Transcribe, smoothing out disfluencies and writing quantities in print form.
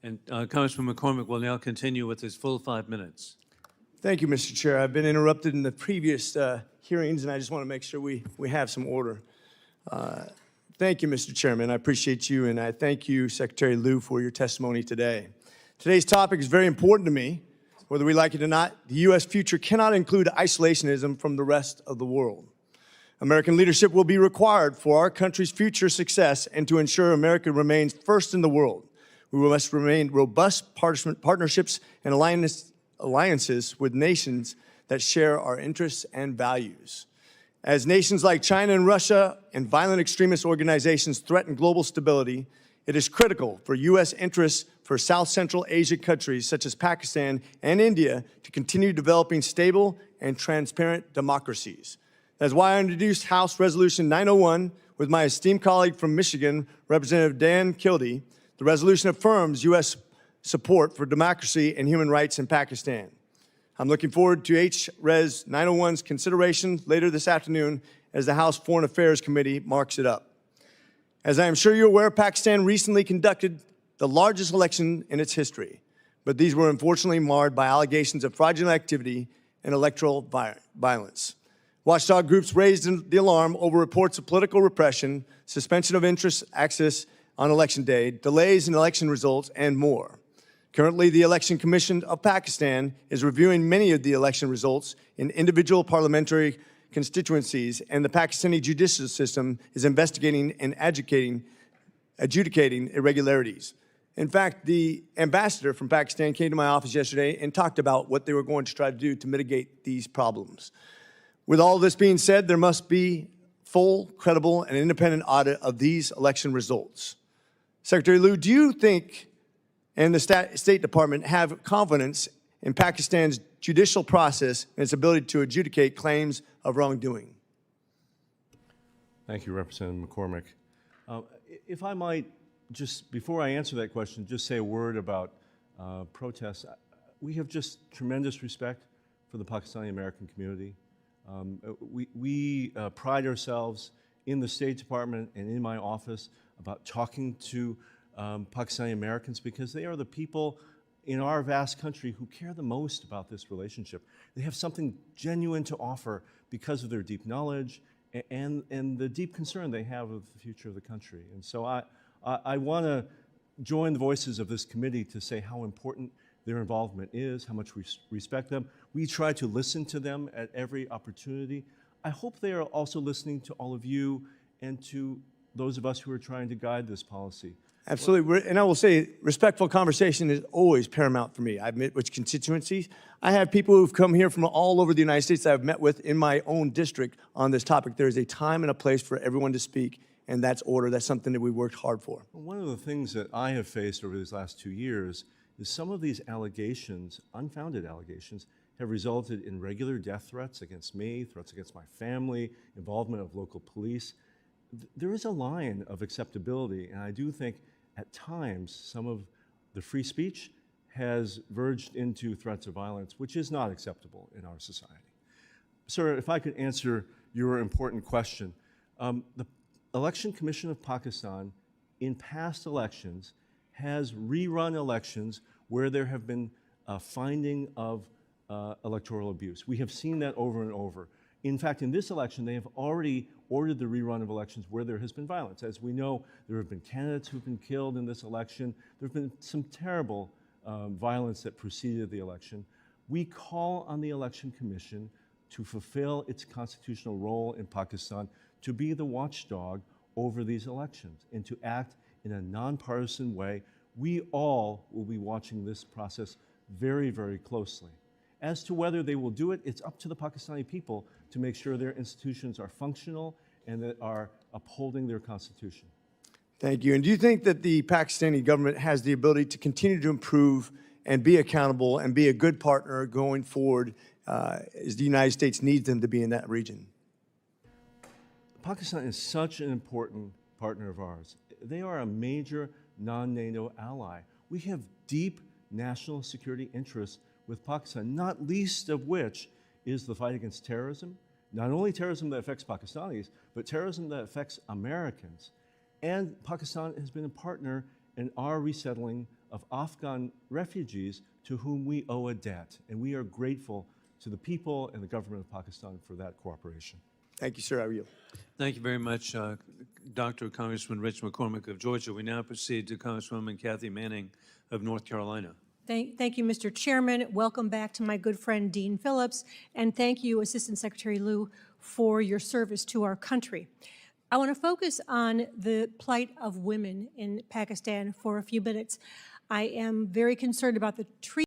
And Congressman McCormick will now continue with his full 5 minutes. Thank you, Mr. Chair. I've been interrupted in the previous hearings, and I just want to make sure we have some order. Thank you, Mr. Chairman. I appreciate you, and I thank you, Secretary Liu, for your testimony today. Today's topic is very important to me. Whether we like it or not, the U.S. future cannot include isolationism from the rest of the world. American leadership will be required for our country's future success and to ensure America remains first in the world. We must remain robust partnerships and alliances with nations that share our interests and values. As nations like China and Russia and violent extremist organizations threaten global stability, it is critical for U.S. interests for South Central Asia countries such as Pakistan and India to continue developing stable and transparent democracies. That's why I introduced House Resolution 901 with my esteemed colleague from Michigan, Representative Dan Kildee. The resolution affirms U.S. support for democracy and human rights in Pakistan. I'm looking forward to H.Res. 901's consideration later this afternoon as the House Foreign Affairs Committee marks it up. As I am sure you're aware, Pakistan recently conducted the largest election in its history, but these were unfortunately marred by allegations of fraudulent activity and electoral violence. Watchdog groups raised the alarm over reports of political repression, suspension of interest access on Election Day, delays in election results, and more. Currently, the Election Commission of Pakistan is reviewing many of the election results in individual parliamentary constituencies, and the Pakistani judicial system is investigating and adjudicating irregularities. In fact, the ambassador from Pakistan came to my office yesterday and talked about what they were going to try to do to mitigate these problems. With all this being said, there must be full, credible, and independent audit of these election results. Secretary Liu, do you think and the State Department have confidence in Pakistan's judicial process and its ability to adjudicate claims of wrongdoing? Thank you, Representative McCormick. If I might, just before I answer that question, just say a word about protests. We have just tremendous respect for the Pakistani-American community. We pride ourselves in the State Department and in my office about talking to Pakistani Americans because they are the people in our vast country who care the most about this relationship. They have something genuine to offer because of their deep knowledge and the deep concern they have of the future of the country. And so I want to join the voices of this committee to say how important their involvement is, how much we respect them. We try to listen to them at every opportunity. I hope they are also listening to all of you and to those of us who are trying to guide this policy. Absolutely, and I will say, respectful conversation is always paramount for me. I've met with constituencies. I have people who've come here from all over the United States that I've met with in my own district on this topic. There is a time and a place for everyone to speak, and that's order. That's something that we worked hard for. One of the things that I have faced over these last 2 years is some of these allegations, unfounded allegations, have resulted in regular death threats against me, threats against my family, involvement of local police. There is a line of acceptability, and I do think at times some of the free speech has verged into threats of violence, which is not acceptable in our society. Sir, if I could answer your important question. The Election Commission of Pakistan in past elections has rerun elections where there have been a finding of electoral abuse. We have seen that over and over. In fact, in this election, they have already ordered the rerun of elections where there has been violence. As we know, there have been candidates who have been killed in this election. There have been some terrible violence that preceded the election. We call on the Election Commission to fulfill its constitutional role in Pakistan to be the watchdog over these elections and to act in a nonpartisan way. We all will be watching this process very, very closely. As to whether they will do it, it's up to the Pakistani people to make sure their institutions are functional and that are upholding their constitution. Thank you. And do you think that the Pakistani government has the ability to continue to improve and be accountable and be a good partner going forward as the United States needs them to be in that region? Pakistan is such an important partner of ours. They are a major non-NATO ally. We have deep national security interests with Pakistan, not least of which is the fight against terrorism, not only terrorism that affects Pakistanis, but terrorism that affects Americans. And Pakistan has been a partner in our resettling of Afghan refugees to whom we owe a debt. And we are grateful to the people and the government of Pakistan for that cooperation. Thank you, sir. I yield. Thank you very much, Dr. Congressman Rich McCormick of Georgia. We now proceed to Congresswoman Kathy Manning of North Carolina. Thank you, Mr. Chairman. Welcome back to my good friend Dean Phillips, and thank you, Assistant Secretary Liu, for your service to our country. I want to focus on the plight of women in Pakistan for a few minutes. I am very concerned about the treatment